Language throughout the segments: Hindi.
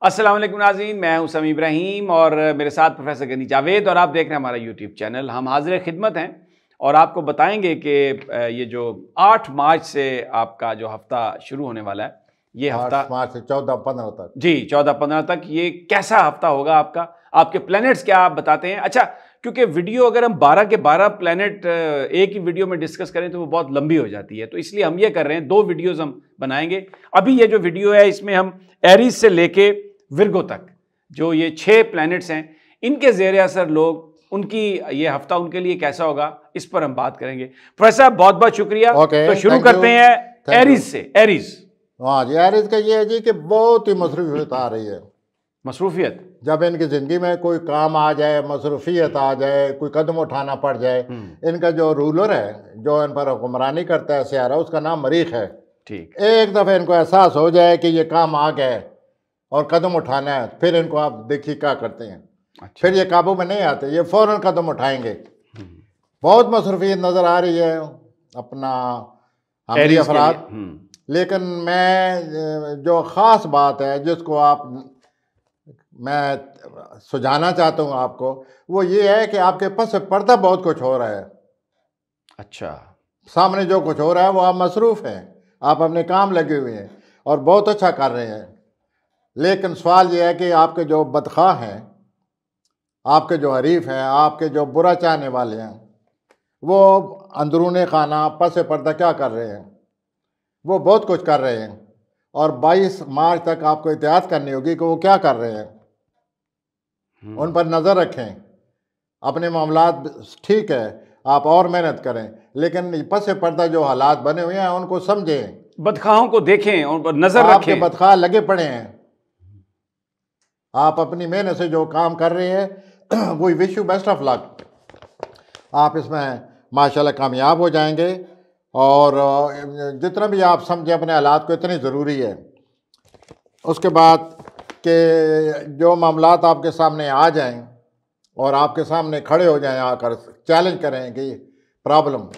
अस्सलाम वालेकुम नाज़रीन, मैं हूं समी इब्राहिम और मेरे साथ प्रोफेसर गनी जावेद और आप देख रहे हैं हमारा यूट्यूब चैनल। हम हाजिर खिदमत हैं और आपको बताएंगे कि ये जो 8 मार्च से आपका जो हफ्ता शुरू होने वाला है, ये हफ्ता 8 मार्च से 14-15 तक जी 14-15 तक ये कैसा हफ्ता होगा आपका, आपके प्लैनेट्स क्या आप बताते हैं। अच्छा, क्योंकि वीडियो अगर हम 12 के 12 प्लैनेट एक ही वीडियो में डिस्कस करें तो वो बहुत लंबी हो जाती है, तो इसलिए हम ये कर रहे हैं, 2 वीडियोस हम बनाएंगे। अभी ये जो वीडियो है इसमें हम एरीज से लेके विर्गो तक जो ये 6 प्लैनेट्स हैं, इनके ज़ेर असर लोग, उनकी ये हफ्ता उनके लिए कैसा होगा, इस पर हम बात करेंगे। प्रोफेसर साहब बहुत बहुत शुक्रिया। तो शुरू करते हैं एरीज से। एरीज, हाँ जी, एरीज का ये है जी कि बहुत ही मसरूफियत आ रही है। मसरूफियत, जब इनकी ज़िंदगी में कोई काम आ जाए, मसरूफियत आ जाए, कोई कदम उठाना पड़ जाए, इनका जो रूलर है, जो इन पर हुक्मरानी करता है सियारा, उसका नाम मरीख है। ठीक, एक दफ़े इनको एहसास हो जाए कि ये काम आ गया है और कदम उठाना है, फिर इनको आप देखिए क्या करते हैं। अच्छा। फिर ये काबू में नहीं आते, ये फ़ौरन कदम उठाएंगे। बहुत मसरूफियत नज़र आ रही है अपना हमली अफराद। लेकिन मैं जो ख़ास बात है जिसको मैं सुझाना चाहता हूँ आपको, वो ये है कि आपके पास पर्दा बहुत कुछ हो रहा है। अच्छा, सामने जो कुछ हो रहा है वो आप मसरूफ़ हैं, आप अपने काम लगे हुए हैं और बहुत अच्छा कर रहे हैं। लेकिन सवाल ये है कि आपके जो बदख़्वाह हैं, आपके जो हरीफ हैं, आपके जो बुरा चाहने वाले हैं, वो अंदरूनी खाना पस पर्दा क्या कर रहे हैं। वो बहुत कुछ कर रहे हैं और 22 मार्च तक आपको एहतियात करनी होगी कि वो क्या कर रहे हैं। उन पर नज़र रखें। अपने मामलात ठीक है, आप और मेहनत करें, लेकिन पस पर्दा जो हालात बने हुए हैं उनको समझें, बदखाहों को देखें और नजर रखें। आपके बदखाह लगे पड़े हैं, आप अपनी मेहनत से जो काम कर रहे हैं वही wish you best of luck. आप इसमें माशाल्लाह कामयाब हो जाएंगे और जितना भी आप समझें अपने हालात को, इतनी ज़रूरी है। उसके बाद कि जो मामलात आपके सामने आ जाएं और आपके सामने खड़े हो जाएं, आकर चैलेंज करें कि प्रॉब्लम,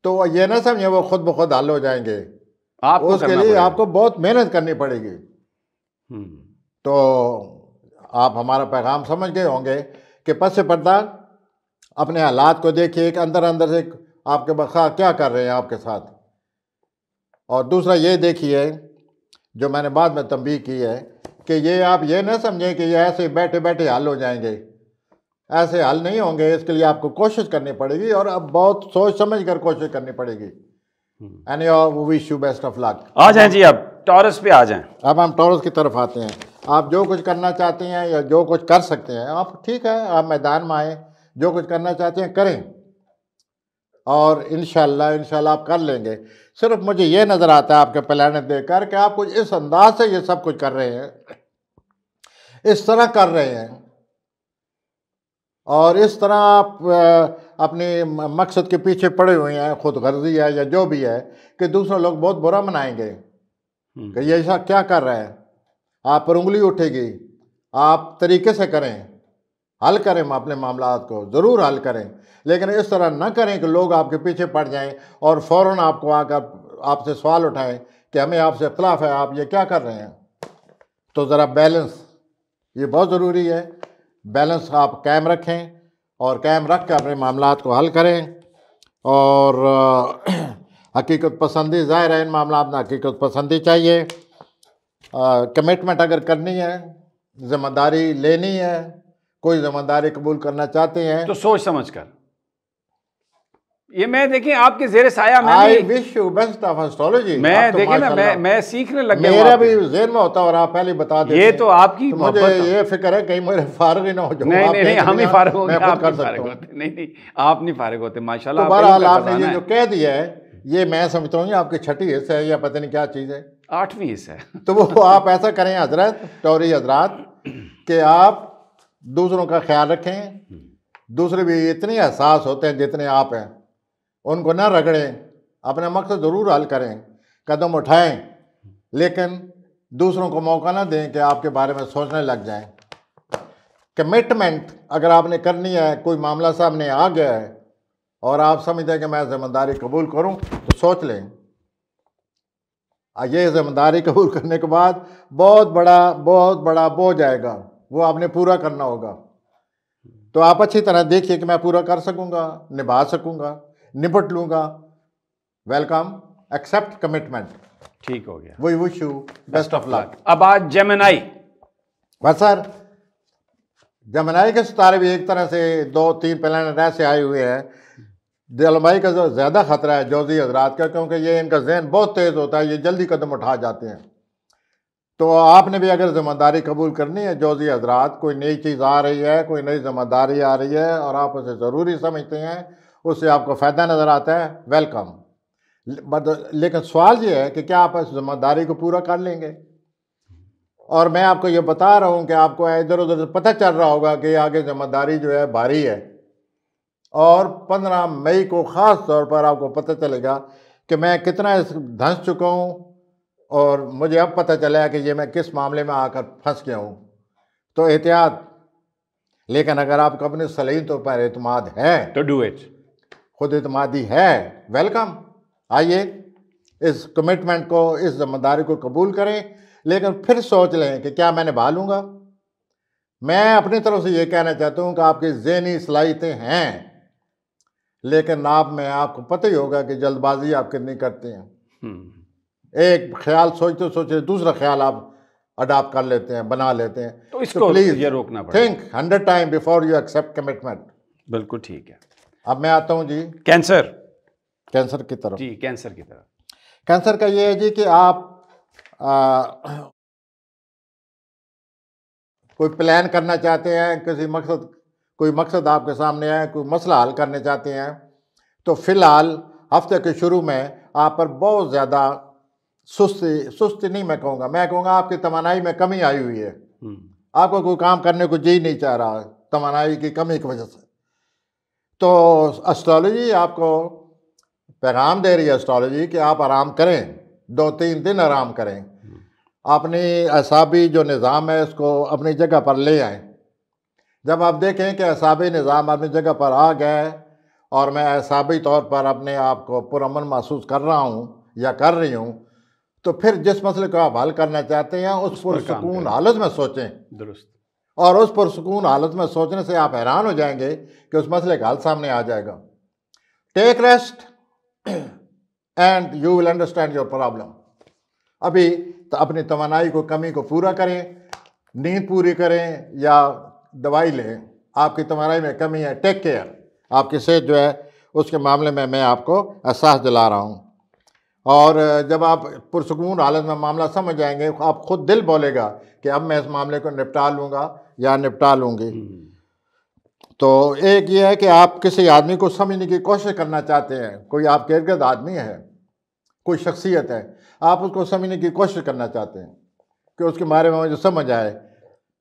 तो ये ना समझें वो खुद ब खुद हल हो जाएंगे। उसके लिए आपको बहुत मेहनत करनी पड़ेगी। तो आप हमारा पैगाम समझ गए होंगे कि पस पर्दा अपने हालात को देखिए कि अंदर अंदर से आपके बखा क्या कर रहे हैं आपके साथ। और दूसरा ये देखिए, जो मैंने बाद में तंबीह की है, कि ये आप ये ना समझें कि ये ऐसे बैठे बैठे हल हो जाएंगे। ऐसे हल नहीं होंगे, इसके लिए आपको कोशिश करनी पड़ेगी और अब बहुत सोच समझ कर कोशिश करनी पड़ेगी। And wish you best of luck. आ जाएं जी, अब टॉरस पे आ जाएं। अब हम टॉरस की तरफ आते हैं। आप जो कुछ करना चाहते हैं या जो कुछ कर सकते हैं, आप ठीक है, आप मैदान में आए, जो कुछ करना चाहते हैं करें और इंशाल्लाह आप कर लेंगे। सिर्फ मुझे ये नज़र आता है आपके प्लानिंग देखकर कि आप कुछ इस अंदाज से ये सब कुछ कर रहे हैं, इस तरह कर रहे हैं और इस तरह आप अपने मकसद के पीछे पड़े हुए हैं, खुद गर्जी है या जो भी है, कि दूसरे लोग बहुत बुरा मनाएंगे कि ये ऐसा क्या कर रहा है। आप पर उंगली उठेगी। आप तरीके से करें, हल करें अपने मामलात को, ज़रूर हल करें, लेकिन इस तरह ना करें कि लोग आपके पीछे पड़ जाएं और फ़ौरन आपको आकर आपसे सवाल उठाएं कि हमें आपसे इख्तलाफ है, आप ये क्या कर रहे हैं। तो ज़रा बैलेंस, ये बहुत ज़रूरी है। बैलेंस आप कायम रखें और कायम रख कर अपने मामलात को हल करें। और हकीकत पसंदी, ज़ाहिर है इन मामलात में हकीकत पसंदी चाहिए। कमिटमेंट अगर करनी है, ज़िम्मेदारी लेनी है, कोई ज़िम्मेदारी कबूल करना चाहते हैं तो सोच समझ कर। ये मैं देखें आपके जेर साया, आई wish you best of astrology. मैं देखें ना, मैं सीखने लग गया, मेरा भी ज़हन में होता और आप पहले बता देते। ये तो आपकी तो मुझे ये फिक्र है कहीं मेरे फारग ही ना हो जाओ। नहीं, हम ही फारग होंगे, मैं खुद कर सकता हूं। नहीं, आप नहीं फारग होते माशाल्लाह। तो बहरहाल आपने ये जो कह दिया है, ये मैं समझता हूँ आपकी छठी हिस्सा है या पता नहीं क्या चीज़ है, 8वीं हिस्सा है। तो वो आप ऐसा करें हजरत, टोरी हजरात, कि आप दूसरों का ख्याल रखें। दूसरे भी इतने एहसास होते हैं जितने आप हैं, उनको ना रगड़ें, अपना मकसद ज़रूर हल करें, कदम उठाएं, लेकिन दूसरों को मौका ना दें कि आपके बारे में सोचने लग जाएं। कमिटमेंट अगर आपने करनी है, कोई मामला सामने आ गया है और आप समझते हैं कि मैं जिम्मेदारी कबूल करूं, तो सोच लें ये जिम्मेदारी कबूल करने के बाद बहुत बड़ा बोझ आएगा, वो आपने पूरा करना होगा। तो आप अच्छी तरह देखिए कि मैं पूरा कर सकूंगा, निभा सकूंगा, निपट लूंगा। Welcome, accept commitment. ठीक हो गया। We wish you best of luck. अब आज जेमिनी। बस सर, जेमिनी के सितारे भी एक तरह से 2-3 प्लैनेट ऐसे आए हुए हैं। जेमिनी का जो ज़्यादा खतरा है जोजी हजरात का, क्योंकि ये इनका जहन बहुत तेज़ होता है, ये जल्दी कदम उठा जाते हैं। तो आपने भी अगर जिम्मेदारी कबूल करनी है जोजी हजरात, कोई नई चीज़ आ रही है, कोई नई जिम्मेदारी आ रही है और आप उसे ज़रूरी समझते हैं, उससे आपको फ़ायदा नज़र आता है, वेलकम। लेकिन सवाल ये है कि क्या आप इस जिम्मेदारी को पूरा कर लेंगे? और मैं आपको ये बता रहा हूँ कि आपको इधर उधर पता चल रहा होगा कि आगे जिम्मेदारी जो है भारी है, और 15 मई को ख़ास तौर पर आपको पता चलेगा कि मैं कितना धंस चुका हूँ, और मुझे अब पता चला है कि ये मैं किस मामले में आकर फंस गया हूँ। तो एहतियात। लेकिन अगर आपको अपनी सलाहियतों पर एतमाद है तो डू इट, खुद एतमादी है, वेलकम। आइए इस कमिटमेंट को, इस जिम्मेदारी को कबूल करें, लेकिन फिर सोच लें कि क्या मैं निभा लूँगा। मैं अपनी तरफ से ये कहना चाहता हूँ कि आपकी ज़हनी सलाहियतें हैं, लेकिन आप में आपको पता ही होगा कि जल्दबाजी आप कितनी करते हैं। एक ख्याल सोचते सोचते दूसरा ख्याल आप अडॉप्ट कर लेते हैं, बना लेते हैं। तो इसको प्लीज ये रोकना पड़ेगा। Think 100 time before you accept commitment. बिल्कुल ठीक है। अब मैं आता हूँ जी कैंसर की तरफ। जी, कैंसर की तरफ। कैंसर का ये है जी कि आप कोई प्लान करना चाहते हैं, कोई मकसद आपके सामने है, कोई मसला हल करने चाहते हैं, तो फिलहाल हफ्ते के शुरू में आप पर बहुत ज़्यादा सुस्ती नहीं मैं कहूँगा आपकी तमन्नाई में कमी आई हुई है। आपको कोई काम करने को जी नहीं चाह रहा, तमन्नाई की कमी की वजह से। तो एस्ट्रोलॉजी आपको पैगाम दे रही है, एस्ट्रोलॉजी, कि आप आराम करें, 2-3 दिन आराम करें, अपनी असाबी जो निज़ाम है इसको अपनी जगह पर ले आएँ। जब आप देखें कि असाबी निज़ाम अपनी जगह पर आ गए और मैं असाबी तौर पर अपने आप को पुरअमन महसूस कर रहा हूँ या कर रही हूँ, तो फिर जिस मसले को आप हल करना चाहते हैं उस पुरसुकून हालत में सोचें। दुरुस्त। और उस पुरसुकून हालत में सोचने से आप हैरान हो जाएंगे कि उस मसले का हल सामने आ जाएगा। Take rest and you will understand your problem. अभी तो अपनी तमन्नाई को, कमी को पूरा करें, नींद पूरी करें या दवाई लें, आपकी तमन्नाई में कमी है, टेक केयर। आपकी सेहत जो है उसके मामले में मैं आपको एहसास दिला रहा हूँ। और जब आप पुरसुकून हालत में मामला समझ जाएंगे, आप खुद दिल बोलेगा कि अब मैं इस मामले को निपटा लूँगा या निपटा लूँगी। तो एक ये है कि आप किसी आदमी को समझने की कोशिश करना चाहते हैं, कोई आपके इर्द गिर्द आदमी है, कोई शख्सियत है, आप उसको समझने की कोशिश करना चाहते हैं कि उसके बारे में मुझे समझ आए।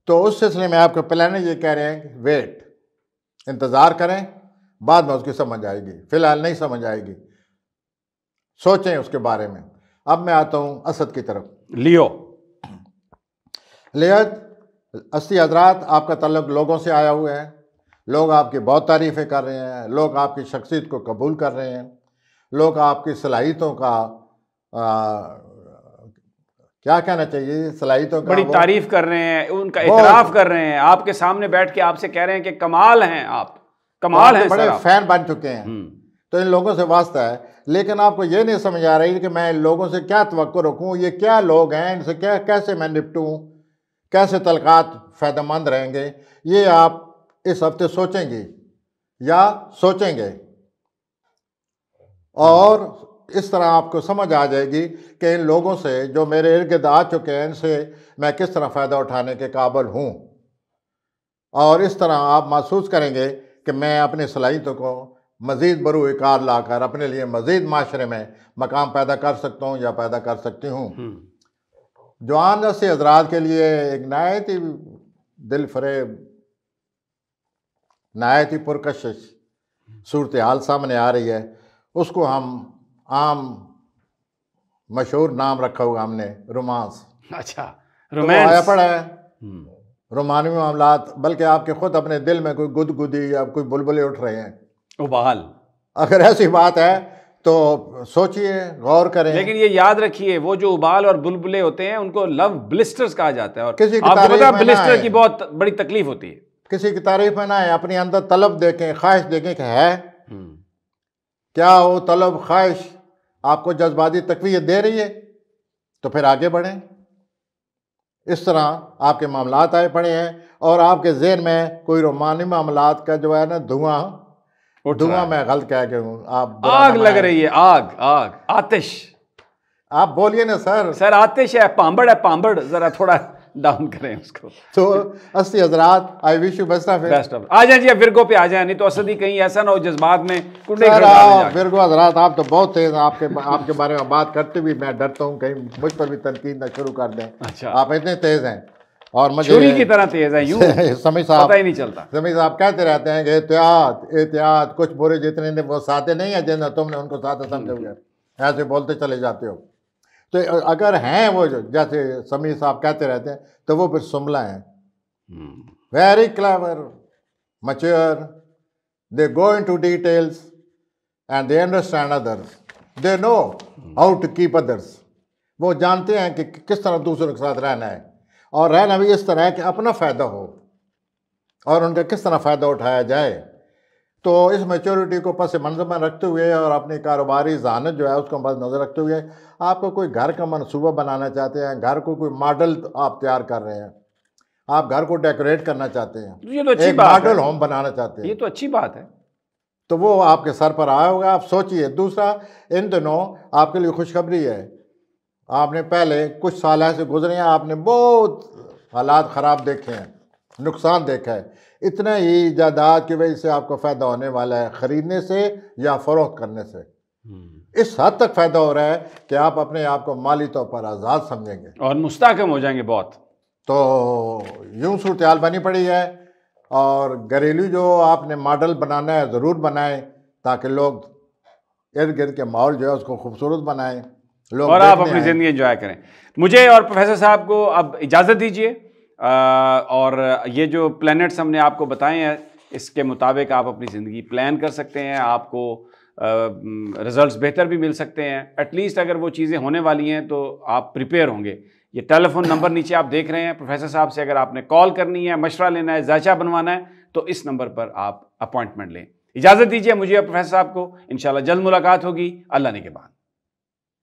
तो उस सिलसिले में आपके प्लान ये कह रहे हैं, वेट, इंतज़ार करें, बाद में उसकी समझ आएगी, फ़िलहाल नहीं समझ आएगी, सोचें उसके बारे में। अब मैं आता हूँ असद की तरफ। लियो 80 हजरात, आपका तल्लुक लोगों से आया हुआ है, लोग आपकी बहुत तारीफ़ें कर रहे हैं, लोग आपकी शख्सियत को कबूल कर रहे हैं, लोग आपकी सलाहियतों का क्या कहना चाहिए, सलाहियतों का बड़ी तारीफ कर रहे हैं, उनका इतराफ़ कर रहे हैं, आपके सामने बैठ के आपसे कह रहे हैं कि कमाल हैं आप, कमाल हैं, बड़े फैन बन चुके हैं। तो इन लोगों से वास्ता है, लेकिन आपको ये नहीं समझ आ रही कि मैं इन लोगों से क्या तवक्को रखूँ, ये क्या लोग हैं, इनसे क्या, कैसे मैं निपटूँ, कैसे तलकात फ़ायदेमंद रहेंगे, ये आप इस हफ्ते सोचेंगे या सोचेंगे, और इस तरह आपको समझ आ जाएगी कि इन लोगों से जो मेरे इर्द गिर्द आ चुके हैं, इनसे मैं किस तरह फ़ायदा उठाने के काबिल हूँ। और इस तरह आप महसूस करेंगे कि मैं अपनी सलाहियतों को मज़ीद बरूकार लाकर अपने लिए मज़ीद माशरे में मकाम पैदा कर सकता हूँ या पैदा कर सकती हूँ। जवान जैसे हजरात के लिए एक नहायत ही दिल फरेब, नहायत ही पुरकशिश सूरत हाल सामने आ रही है। उसको हम आम मशहूर नाम रखा हुआ हमने, रोमांस। अच्छा, रोमांस तो आया पड़ा है, रोमानवी मामलात, बल्कि आपके खुद अपने दिल में कोई गुदगुदी या कोई बुलबुले उठ रहे हैं, उबाल। अगर ऐसी बात है तो सोचिए, गौर करें। लेकिन ये याद रखिए, वो जो उबाल और बुलबुले होते हैं उनको लव ब्लिस्टर्स कहा जाता है, और किसी की आपको तारीफ पता है में ब्लिस्टर ना की बहुत बड़ी तकलीफ होती है। किसी की तारीफ में ना आए, अपने अंदर तलब देखें, ख्वाहिश देखें कि है क्या वो तलब ख्वाहिश आपको जज्बाती तकवीत दे रही है, तो फिर आगे बढ़ें। इस तरह आपके मामलात आए पड़े हैं और आपके ज़हन में कोई रोमानी मामलात का जो है ना धुआं मैं गलत कह के हूँ, आप आग लग रही है, आग आग आतिश। आप बोलिए ना सर आतिश है, पांबड़ है, पांबड़, जरा थोड़ा डाउन करें उसको। तो अस्सी हजरात, I wish you best of. आ जाए जी, अब विरगो पे आ जाए, नहीं तो असदी कहीं ऐसा ना हो जज्बात में कुंडे विरगो हजरात, आप तो बहुत तेज, आपके बारे में बात करते भी मैं डरता हूँ कहीं मुझ पर भी तनकीद न शुरू कर दें। अच्छा, आप इतने तेज हैं और मुझे छुरी की तरह तेज है, यूं समी साहब पता ही नहीं चलता। समी साहब कहते रहते हैं कि एहतियात एहतियात, कुछ बुरे जितने ने वो साथे नहीं है जिन्हें तुमने उनको साथे समझोगे, ऐसे बोलते चले जाते हो। तो अगर हैं वो जैसे समी साहब कहते रहते हैं, तो वो फिर सुमला हैं, very clever, mature, they go into details and they understand others, they know how to keep others. वो जानते हैं कि किस तरह दूसरों के साथ रहना है, और रहना भी इस तरह है कि अपना फ़ायदा हो और उनका किस तरह फ़ायदा उठाया जाए। तो इस मैच्योरिटी को पस मंज़र में रखते हुए और अपनी कारोबारी ज़हानत जो है उसको मद्देनज़र रखते हुए, आपको कोई घर का मनसूबा बनाना चाहते हैं, घर को कोई मॉडल आप तैयार कर रहे हैं, आप घर को डेकोरेट करना चाहते हैं, ये तो अच्छी एक बात मॉडल है, होम बनाना चाहते हैं, ये तो अच्छी बात है, तो वो आपके सर पर आया होगा। आप सोचिए। दूसरा, इन दिनों आपके लिए खुशखबरी है, आपने पहले कुछ साल ऐसे गुजरे हैं, आपने बहुत हालात ख़राब देखे हैं, नुकसान देखा है। इतने ही जायदाद की वजह से आपको फ़ायदा होने वाला है, ख़रीदने से या फ़रोख्त करने से। इस हद तक फ़ायदा हो रहा है कि आप अपने आप को माली तौर पर आज़ाद समझेंगे और मुस्तहकम हो जाएंगे बहुत। तो यूँ सूरत हाल बनी पड़ी है। और घरेलू जो आपने मॉडल बनाना है ज़रूर बनाएं, ताकि लोग इर्द गिर्द के माहौल जो है उसको खूबसूरत बनाएं, लोग और आप अपनी ज़िंदगी एंजॉय करें। मुझे और प्रोफेसर साहब को अब इजाज़त दीजिए, और ये जो प्लैनेट्स हमने आपको बताए हैं, इसके मुताबिक आप अपनी ज़िंदगी प्लान कर सकते हैं, आपको रिज़ल्ट्स बेहतर भी मिल सकते हैं। एटलीस्ट अगर वो चीज़ें होने वाली हैं तो आप प्रिपेयर होंगे। ये टेलीफोन नंबर नीचे आप देख रहे हैं, प्रोफेसर साहब से अगर आपने कॉल करनी है, मशवरा लेना है, जायचा बनवाना है, तो इस नंबर पर आप अपॉइंटमेंट लें। इजाज़त दीजिए मुझे और प्रोफेसर साहब को, इंशाल्लाह जल्द मुलाकात होगी अल्लाह ने के बाद।